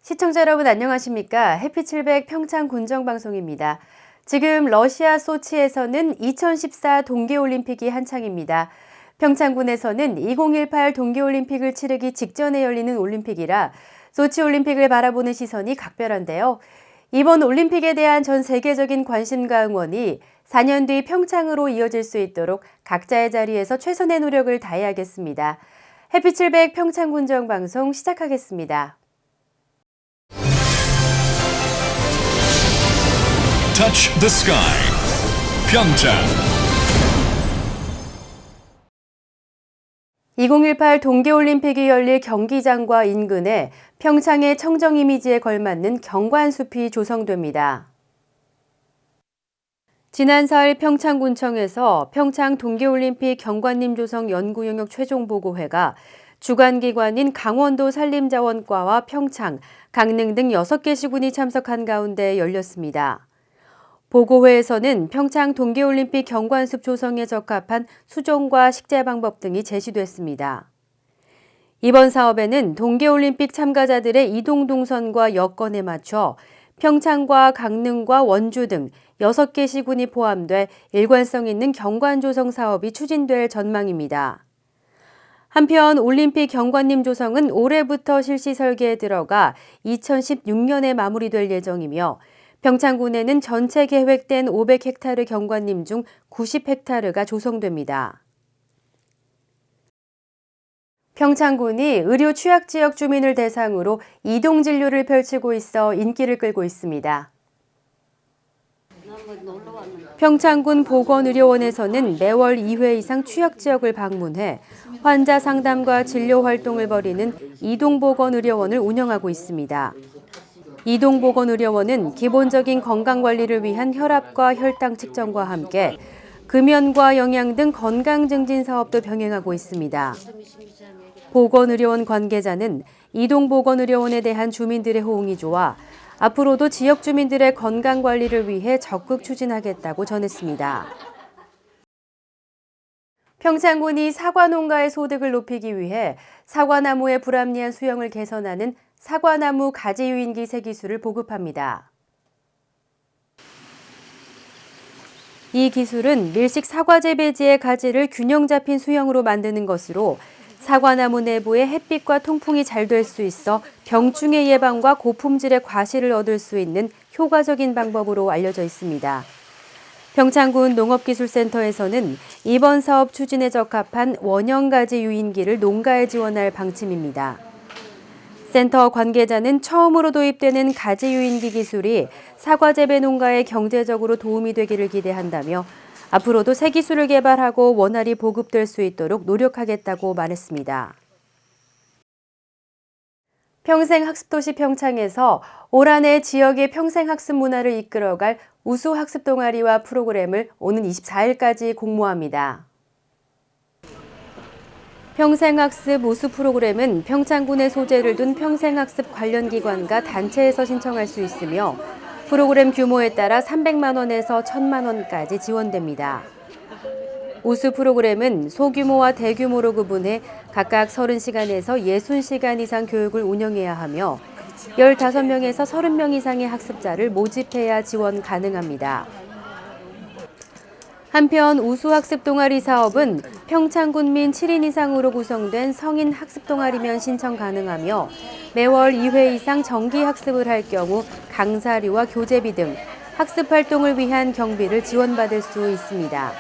시청자 여러분 안녕하십니까? 해피700 평창 군정방송입니다. 지금 러시아 소치에서는 2014 동계올림픽이 한창입니다. 평창군에서는 2018 동계올림픽을 치르기 직전에 열리는 올림픽이라 소치올림픽을 바라보는 시선이 각별한데요. 이번 올림픽에 대한 전 세계적인 관심과 응원이 4년 뒤 평창으로 이어질 수 있도록 각자의 자리에서 최선의 노력을 다해야겠습니다. 해피700 평창 군정방송 시작하겠습니다. Touch the sky. 평창. 2018 동계올림픽이 열릴 경기장과 인근에 평창의 청정 이미지에 걸맞는 경관숲이 조성됩니다. 지난 4일 평창군청에서 평창 동계올림픽 경관림 조성 연구 영역 최종 보고회가 주관기관인 강원도 산림자원과와 평창, 강릉 등 6개 시군이 참석한 가운데 열렸습니다. 보고회에서는 평창 동계올림픽 경관숲 조성에 적합한 수종과 식재 방법 등이 제시됐습니다. 이번 사업에는 동계올림픽 참가자들의 이동 동선과 여건에 맞춰 평창과 강릉과 원주 등 6개 시군이 포함돼 일관성 있는 경관 조성 사업이 추진될 전망입니다. 한편 올림픽 경관림 조성은 올해부터 실시 설계에 들어가 2016년에 마무리될 예정이며 평창군에는 전체 계획된 500헥타르 경관림 중 90헥타르가 조성됩니다. 평창군이 의료 취약지역 주민을 대상으로 이동진료를 펼치고 있어 인기를 끌고 있습니다. 평창군 보건의료원에서는 매월 2회 이상 취약지역을 방문해 환자 상담과 진료 활동을 벌이는 이동보건의료원을 운영하고 있습니다. 이동보건의료원은 기본적인 건강관리를 위한 혈압과 혈당 측정과 함께 금연과 영양 등 건강증진 사업도 병행하고 있습니다. 보건의료원 관계자는 이동보건의료원에 대한 주민들의 호응이 좋아 앞으로도 지역 주민들의 건강관리를 위해 적극 추진하겠다고 전했습니다. 평창군이 사과농가의 소득을 높이기 위해 사과나무의 불합리한 수영을 개선하는 사과나무 가지 유인기 새 기술을 보급합니다. 이 기술은 밀식 사과 재배지의 가지를 균형 잡힌 수형으로 만드는 것으로 사과나무 내부에 햇빛과 통풍이 잘 될 수 있어 병충해 예방과 고품질의 과실을 얻을 수 있는 효과적인 방법으로 알려져 있습니다. 평창군 농업기술센터에서는 이번 사업 추진에 적합한 원형가지 유인기를 농가에 지원할 방침입니다. 센터 관계자는 처음으로 도입되는 가지 유인기 기술이 사과 재배 농가에 경제적으로 도움이 되기를 기대한다며 앞으로도 새 기술을 개발하고 원활히 보급될 수 있도록 노력하겠다고 말했습니다. 평생학습도시 평창에서 올 한 해 지역의 평생학습 문화를 이끌어갈 우수학습 동아리와 프로그램을 오는 24일까지 공모합니다. 평생학습 우수 프로그램은 평창군에 소재를 둔 평생학습 관련 기관과 단체에서 신청할 수 있으며 프로그램 규모에 따라 300만 원에서 1,000만 원까지 지원됩니다. 우수 프로그램은 소규모와 대규모로 구분해 각각 30시간에서 60시간 이상 교육을 운영해야 하며 15명에서 30명 이상의 학습자를 모집해야 지원 가능합니다. 한편 우수학습 동아리 사업은 평창군민 7인 이상으로 구성된 성인 학습 동아리면 신청 가능하며 매월 2회 이상 정기 학습을 할 경우 강사료와 교재비 등 학습 활동을 위한 경비를 지원받을 수 있습니다.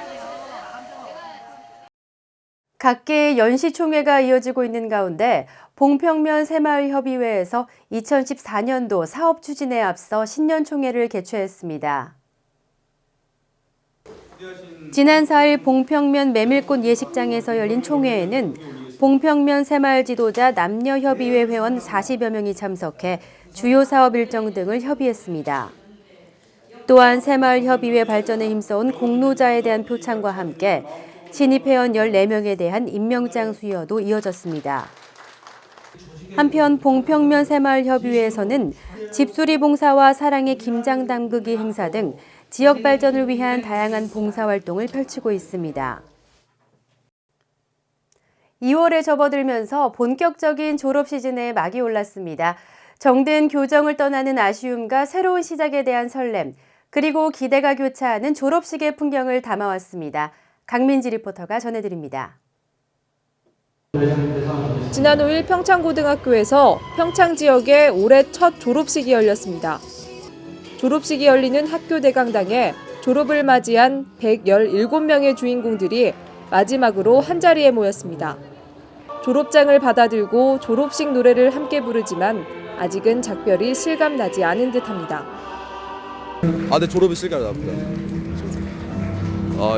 각계의 연시총회가 이어지고 있는 가운데 봉평면 새마을협의회에서 2014년도 사업 추진에 앞서 신년총회를 개최했습니다. 지난 4일 봉평면 메밀꽃 예식장에서 열린 총회에는 봉평면 새마을 지도자 남녀협의회 회원 40여 명이 참석해 주요 사업 일정 등을 협의했습니다. 또한 새마을협의회 발전에 힘써온 공로자에 대한 표창과 함께 신입 회원 14명에 대한 임명장 수여도 이어졌습니다. 한편 봉평면 새마을협의회에서는 집수리 봉사와 사랑의 김장 담그기 행사 등 지역 발전을 위한 다양한 봉사활동을 펼치고 있습니다. 2월에 접어들면서 본격적인 졸업 시즌에 막이 올랐습니다. 정든 교정을 떠나는 아쉬움과 새로운 시작에 대한 설렘, 그리고 기대가 교차하는 졸업식의 풍경을 담아왔습니다. 강민지 리포터가 전해드립니다. 지난 5일 평창고등학교에서 평창 지역의 올해 첫 졸업식이 열렸습니다. 졸업식이 열리는 학교 대강당에 졸업을 맞이한 117명의 주인공들이 마지막으로 한자리에 모였습니다. 졸업장을 받아들고 졸업식 노래를 함께 부르지만 아직은 작별이 실감나지 않은 듯합니다. 네, 졸업이 실감납니다.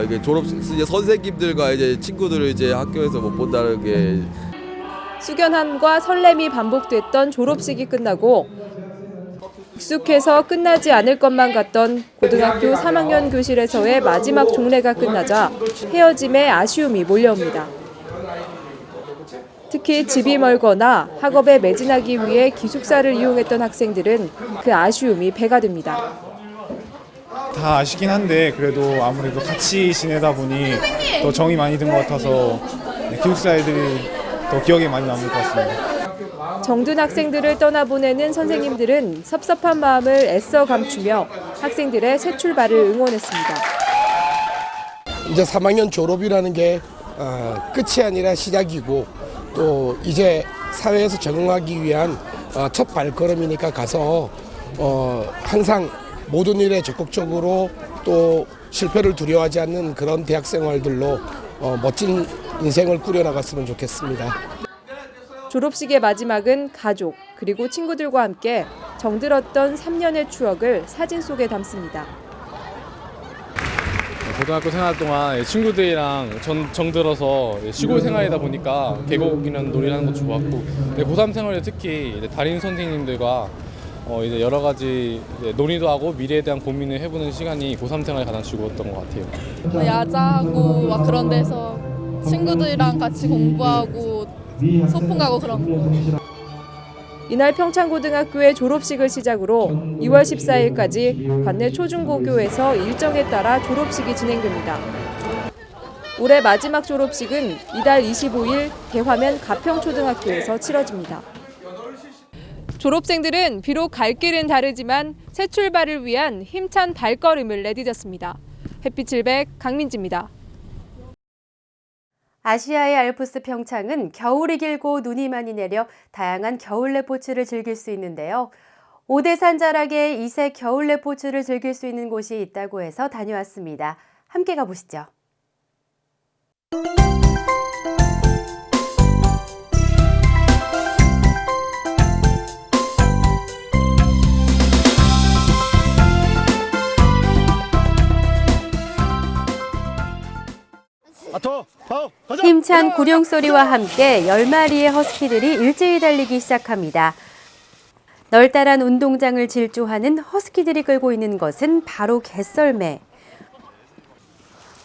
이게 이제 선생님들과 이제 친구들을 이제 학교에서 못 본다는 게 숙연함과 설렘이 반복됐던 졸업식이 끝나고 익숙해서 끝나지 않을 것만 같던 고등학교 3학년 교실에서의 마지막 종례가 끝나자 헤어짐에 아쉬움이 몰려옵니다. 특히 집이 멀거나 학업에 매진하기 위해 기숙사를 이용했던 학생들은 그 아쉬움이 배가 됩니다. 다 아쉽긴 한데 그래도 아무래도 같이 지내다 보니 더 정이 많이 든 것 같아서 기숙사 애들이 더 기억에 많이 남을 것 같습니다. 정든 학생들을 떠나보내는 선생님들은 섭섭한 마음을 애써 감추며 학생들의 새 출발을 응원했습니다. 이제 3학년 졸업이라는 게 끝이 아니라 시작이고 또 이제 사회에서 적응하기 위한 첫 발걸음이니까 가서 항상 모든 일에 적극적으로 또 실패를 두려워하지 않는 그런 대학 생활들로 멋진 인생을 꾸려나갔으면 좋겠습니다. 졸업식의 마지막은 가족 그리고 친구들과 함께 정들었던 3년의 추억을 사진 속에 담습니다. 고등학교 생활 동안 친구들이랑 정들어서 시골 생활이다 보니까 계곡이나 놀이를 하는 것도 좋았고 고3 생활에 특히 담임 선생님들과 이제 여러 가지 논의도 하고 미래에 대한 고민을 해보는 시간이 고3 생활이 가장 즐거웠던 것 같아요. 야자하고 막 그런 데서 친구들이랑 같이 공부하고 소풍 가고 그런 거. 이날 평창고등학교의 졸업식을 시작으로 2월 14일까지 관내 초중고교에서 일정에 따라 졸업식이 진행됩니다. 올해 마지막 졸업식은 이달 25일 대화면 가평초등학교에서 치러집니다. 졸업생들은 비록 갈 길은 다르지만 새 출발을 위한 힘찬 발걸음을 내디뎠습니다. 햇빛700 강민지입니다. 아시아의 알프스 평창은 겨울이 길고 눈이 많이 내려 다양한 겨울 레포츠를 즐길 수 있는데요. 오대산 자락에 이색 겨울 레포츠를 즐길 수 있는 곳이 있다고 해서 다녀왔습니다. 함께 가보시죠. 힘찬 구룡 소리와 함께 10마리의 허스키들이 일제히 달리기 시작합니다. 널따란 운동장을 질주하는 허스키들이 끌고 있는 것은 바로 개썰매.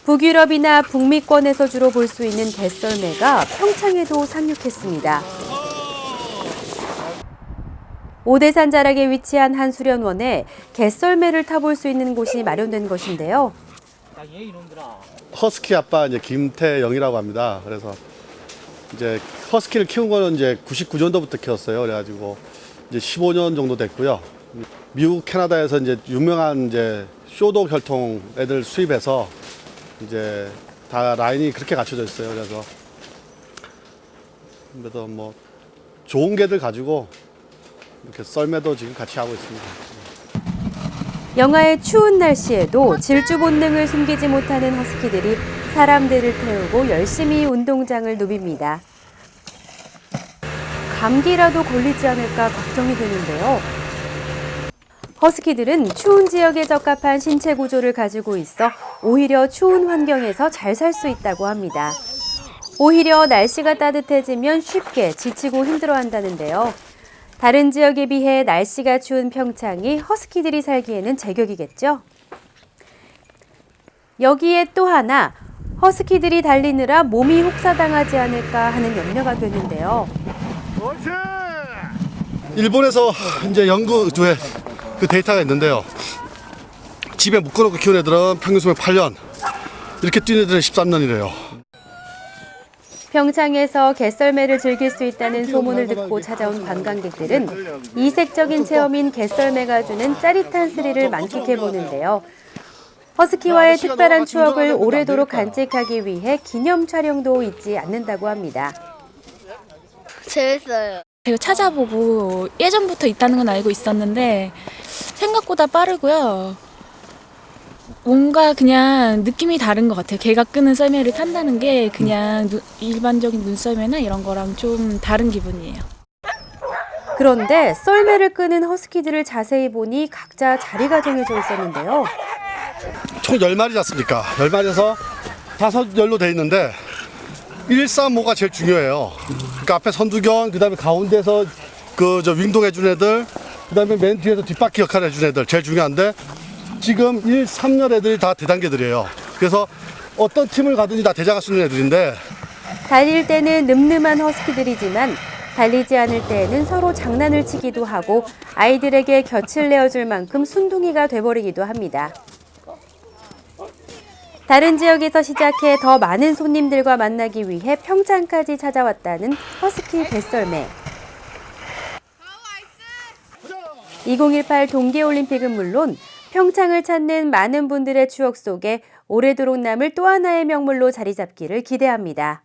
북유럽이나 북미권에서 주로 볼 수 있는 개썰매가 평창에도 상륙했습니다. 오대산 자락에 위치한 한 수련원에 개썰매를 타볼 수 있는 곳이 마련된 것인데요. 허스키 아빠 이제 김태영이라고 합니다. 그래서 이제 허스키를 키운 거는 이제 99년도부터 키웠어요. 그래가지고 이제 15년 정도 됐고요. 미국, 캐나다에서 이제 유명한 이제 쇼도 혈통 애들 수입해서 이제 다 라인이 그렇게 갖춰져 있어요. 그래서 뭐 좋은 개들 가지고 이렇게 썰매도 지금 같이 하고 있습니다. 영하의 추운 날씨에도 질주 본능을 숨기지 못하는 허스키들이 사람들을 태우고 열심히 운동장을 누빕니다. 감기라도 걸리지 않을까 걱정이 되는데요. 허스키들은 추운 지역에 적합한 신체 구조를 가지고 있어 오히려 추운 환경에서 잘 살 수 있다고 합니다. 오히려 날씨가 따뜻해지면 쉽게 지치고 힘들어한다는데요. 다른 지역에 비해 날씨가 추운 평창이 허스키들이 살기에는 제격이겠죠? 여기에 또 하나, 허스키들이 달리느라 몸이 혹사당하지 않을까 하는 염려가 되는데요. 일본에서 이제 연구에 그 데이터가 있는데요. 집에 묶어놓고 키운 애들은 평균 수명 8년, 이렇게 뛴 애들은 13년이래요. 평창에서 갯썰매를 즐길 수 있다는 소문을 듣고 찾아온 관광객들은 이색적인 체험인 갯썰매가 주는 짜릿한 스릴을 만끽해보는데요. 허스키와의 특별한 추억을 오래도록 간직하기 위해 기념 촬영도 잊지 않는다고 합니다. 재밌어요. 제가 찾아보고 예전부터 있다는 건 알고 있었는데 생각보다 빠르고요. 뭔가 그냥 느낌이 다른 것 같아요. 개가 끄는 썰매를 탄다는 게 그냥 일반적인 눈썰매나 이런 거랑 좀 다른 기분이에요. 그런데 썰매를 끄는 허스키들을 자세히 보니 각자 자리가 정해져 있었는데요. 총 10마리 잤습니까? 10마리에서 5열로 돼 있는데 135가 제일 중요해요. 그러니까 앞에 선두견, 그다음에 가운데서 윙동 해준 애들, 그다음에 맨 뒤에서 뒷바퀴 역할을 해준 애들 제일 중요한데 지금 1, 3열 애들이 다 대단계들이에요. 그래서 어떤 팀을 가든지 다 대장할 수 있는 애들인데 달릴 때는 늠름한 허스키들이지만 달리지 않을 때에는 서로 장난을 치기도 하고 아이들에게 곁을 내어줄 만큼 순둥이가 돼버리기도 합니다. 다른 지역에서 시작해 더 많은 손님들과 만나기 위해 평창까지 찾아왔다는 허스키 갯썰매. 2018 동계올림픽은 물론 평창을 찾는 많은 분들의 추억 속에 오래도록 남을 또 하나의 명물로 자리 잡기를 기대합니다.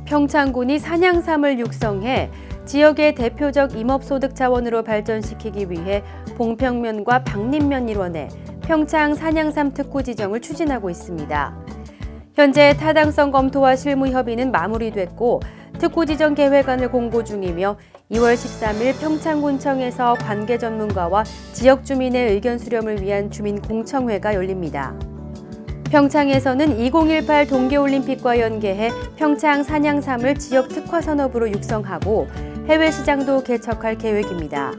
평창군이 산양삼을 육성해 지역의 대표적 임업소득 자원으로 발전시키기 위해 봉평면과 박림면 일원에 평창 산양삼 특구 지정을 추진하고 있습니다. 현재 타당성 검토와 실무 협의는 마무리됐고 특구 지정 계획안을 공고 중이며 2월 13일 평창군청에서 관계 전문가와 지역 주민의 의견 수렴을 위한 주민 공청회가 열립니다. 평창에서는 2018 동계올림픽과 연계해 평창 산양삼을 지역 특화 산업으로 육성하고 해외 시장도 개척할 계획입니다.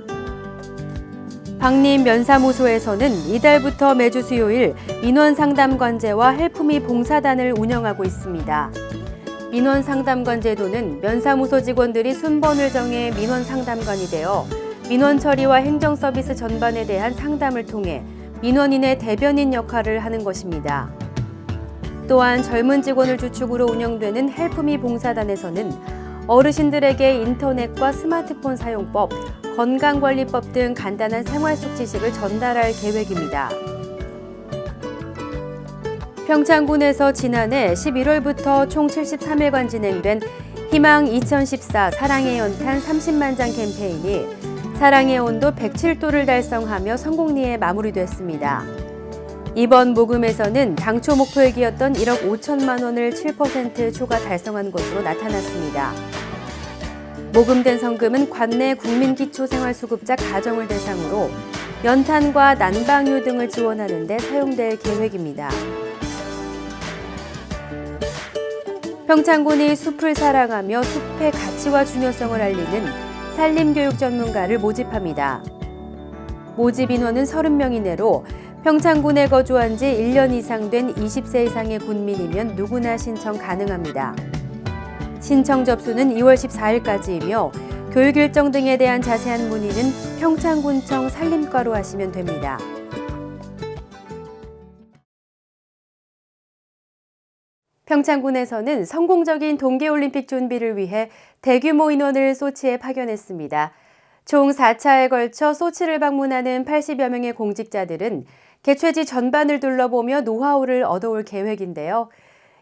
박림 면사무소에서는 이달부터 매주 수요일 민원상담관제와 헬프미 봉사단을 운영하고 있습니다. 민원상담관 제도는 면사무소 직원들이 순번을 정해 민원상담관이 되어 민원 처리와 행정 서비스 전반에 대한 상담을 통해 민원인의 대변인 역할을 하는 것입니다. 또한 젊은 직원을 주축으로 운영되는 헬프미 봉사단에서는 어르신들에게 인터넷과 스마트폰 사용법, 건강관리법 등 간단한 생활 속 지식을 전달할 계획입니다. 평창군에서 지난해 11월부터 총 73일간 진행된 희망 2014 사랑의 연탄 30만 장 캠페인이 사랑의 온도 107도를 달성하며 성공리에 마무리됐습니다. 이번 모금에서는 당초 목표액이었던 1억 5천만 원을 7% 초과 달성한 것으로 나타났습니다. 모금된 성금은 관내 국민기초생활수급자 가정을 대상으로 연탄과 난방유 등을 지원하는 데 사용될 계획입니다. 평창군이 숲을 사랑하며 숲의 가치와 중요성을 알리는 산림교육 전문가를 모집합니다. 모집 인원은 30명 이내로 평창군에 거주한 지 1년 이상 된 20세 이상의 군민이면 누구나 신청 가능합니다. 신청 접수는 2월 14일까지이며 교육 일정 등에 대한 자세한 문의는 평창군청 산림과로 하시면 됩니다. 평창군에서는 성공적인 동계올림픽 준비를 위해 대규모 인원을 소치에 파견했습니다. 총 4차에 걸쳐 소치를 방문하는 80여 명의 공직자들은 개최지 전반을 둘러보며 노하우를 얻어올 계획인데요.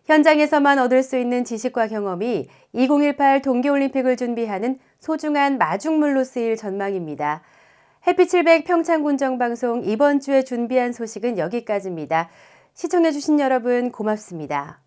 현장에서만 얻을 수 있는 지식과 경험이 2018 동계올림픽을 준비하는 소중한 마중물로 쓰일 전망입니다. 해피700 평창군정방송 이번 주에 준비한 소식은 여기까지입니다. 시청해주신 여러분 고맙습니다.